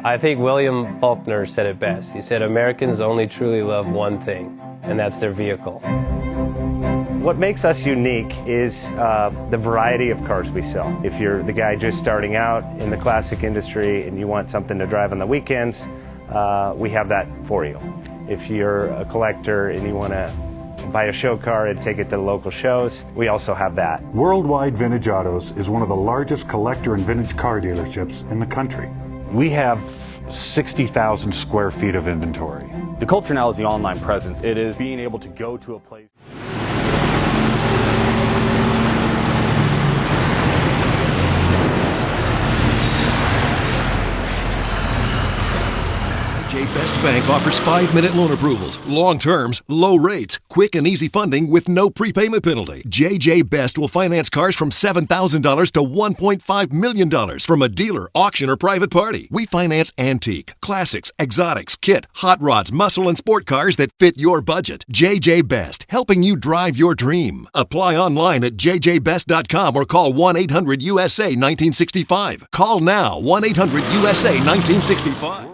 I think William Faulkner said it best. He said, Americans only truly love one thing, and that's their vehicle. What makes us unique is the variety of cars we sell. If you're the guy just starting out in the classic industry and you want something to drive on the weekends, we have that for you. If you're a collector and you want to buy a show car and take it to the local shows, we also have that. Worldwide Vintage Autos is one of the largest collector and vintage car dealerships in the country. We have 60,000 square feet of inventory. The culture now is the online presence. It is being able to go to a place. JJ Best Bank offers 5-minute loan approvals, long terms, low rates, quick and easy funding with no prepayment penalty. JJ Best will finance cars from $7,000 to $1.5 million from a dealer, auction, or private party. We finance antique, classics, exotics, kit, hot rods, muscle, and sport cars that fit your budget. JJ Best, helping you drive your dream. Apply online at jjbest.com or call 1-800-USA-1965. Call now, 1-800-USA-1965.